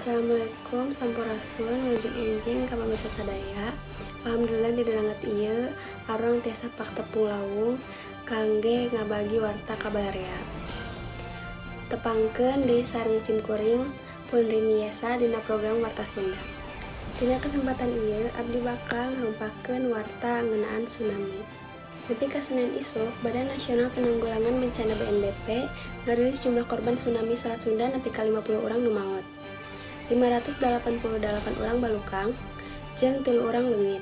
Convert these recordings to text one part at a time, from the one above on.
Assalamualaikum sampurasun wujud enjing ka pamisa sadaya. Alhamdulillah di dalanget ieu arang tiasa pak tepung lawung kangge ngabagi warta kabalarea. Tepangkeun di sareng simkuring pun riniasa dina program Warta Sunda. Dina kesempatan ieu abdi bakal ngarumpakeun warta ngeunaan tsunami. Nepi ka Senin isuk, Badan Nasional Penanggulangan Bencana BNPB ngarilis jumlah korban tsunami Selat Sunda nepi ka 50 urang nu maot. 588 urang balukang jeung 3 urang leungit.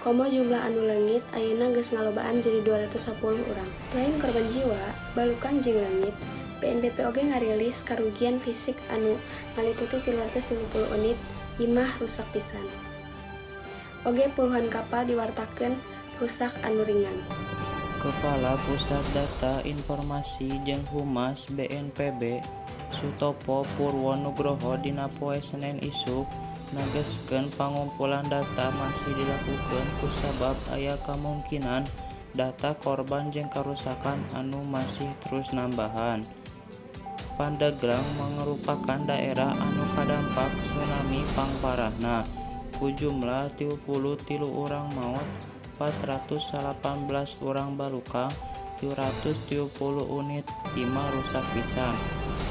Komo jumlah anu leungit ayeuna geus ngalobaan jadi 210 urang. Selain korban jiwa, balukang jeung leungit, BNPB oge ngarilis karugian fisik anu ngaliputi 330 unit imah rusak pisan. Oge puluhan kapal diwartakeun rusak anu ringan. Kepala Pusat Data Informasi jeung Humas BNPB Sutopo Purwonugroho dina poe Senen isuk nageskeun pangumpulan data masih dilakukeun kusabab aya kamungkinan data korban jeung karusakan anu masih terus nambahan. Pandeglang merupakan daerah anu kadampak tsunami pangparahna ku jumlah 33 urang maot, 418 urang balukang, 770 unit imah rusak pisan,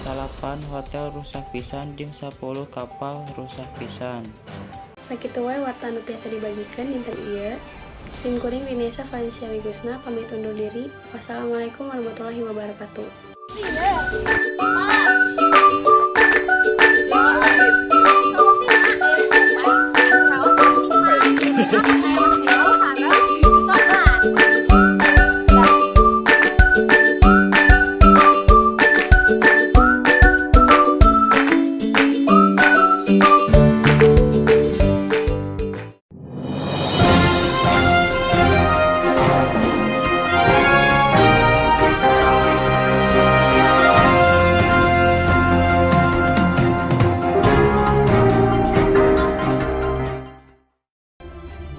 8 hotel rusak pisan jeung 10 kapal rusak pisan. Sakitu wae warta anu tiasa dibagikeun dinten ieu. Simkuring Dinesa Valencia Wigusna pamit undur diri. Wassalamualaikum warahmatullahi wabarakatuh.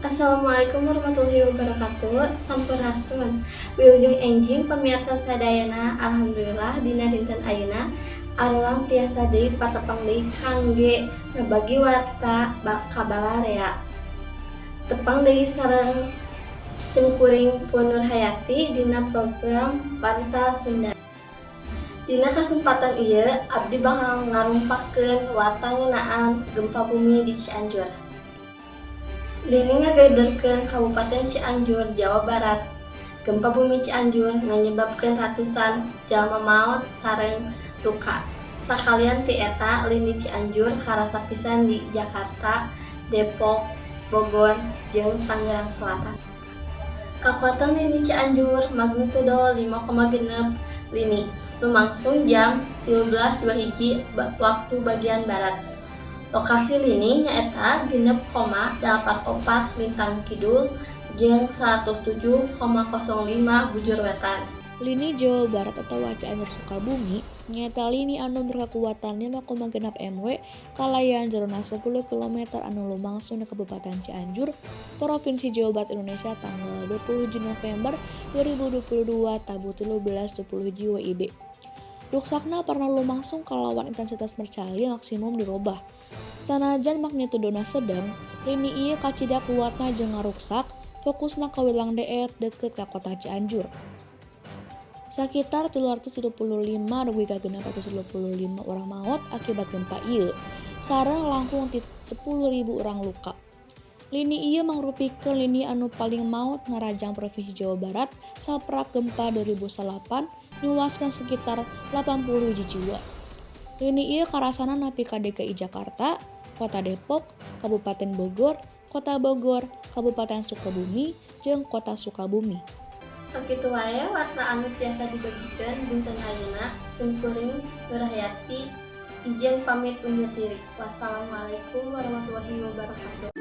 Assalamualaikum warahmatullahi wabarakatuh. Sampurasun wilujeng enjing pamirsa sadayana. Alhamdulillah dina dinten ayeuna arulang tiasa deui patepang deui kangge ngabagi warta kabalarea. Tepang deui sareng simkuring Pun Nur Hayati dina program Warta Sunda. Dina kesempatan ieu abdi bakal ngarumpakeun warta ngeunaan gempa bumi di Cianjur. Lini ngagederkeun Kabupaten Cianjur, Jawa Barat. Gempa bumi Cianjur menyebabkan ratusan jalma maot sareng luka. Sakalian ti eta lini Cianjur karasa pisan di Jakarta, Depok, Bogor, jeung Tangerang Selatan. Kakuatan lini Cianjur magnitudo 5,6 lini, lumangsung jam 13.21 waktu bagian barat. Lokasi lini nyaeta 6,84 lintang kidul jeung 107,05 bujur wetan. Lini Jawa Barat atau Cianjur Sukabumi nyaeta lini anu berkekuatan 5,6 MW kalayan jerona 10 km anu lumangsung di Kabupaten Cianjur, Provinsi Jawa Barat Indonesia tanggal 20 November 2022 tabu 13.10 WIB. Ruksakna pernah lumangsung kalawan intensitas mercali maksimum dirobah. Sanajan magnitudona sedang, lini ieu kacida kuatna jeung ngaruksak, fokusna ka Wilang Deet deukeut ka kota Cianjur. Sakitar 375 dugi ka 625 urang maot akibat gempa ieu, sareng langkung ti 10.000 urang luka. Lini ieu mangrupikeun lini anu paling maot ngarajang Provinsi Jawa Barat saprak gempa 2008 niwaskeun sekitar 80 jiwa. Lini ieu karasana nepi ka DKI Jakarta, Kota Depok, Kabupaten Bogor, Kota Bogor, Kabupaten Sukabumi, jeung Kota Sukabumi. Sakitu wae warta anu tiasa dibagikeun dinten ayeuna. Simkuring Nur Hayati ijen pamit undur diri. Wassalamualaikum warahmatullahi wabarakatuh.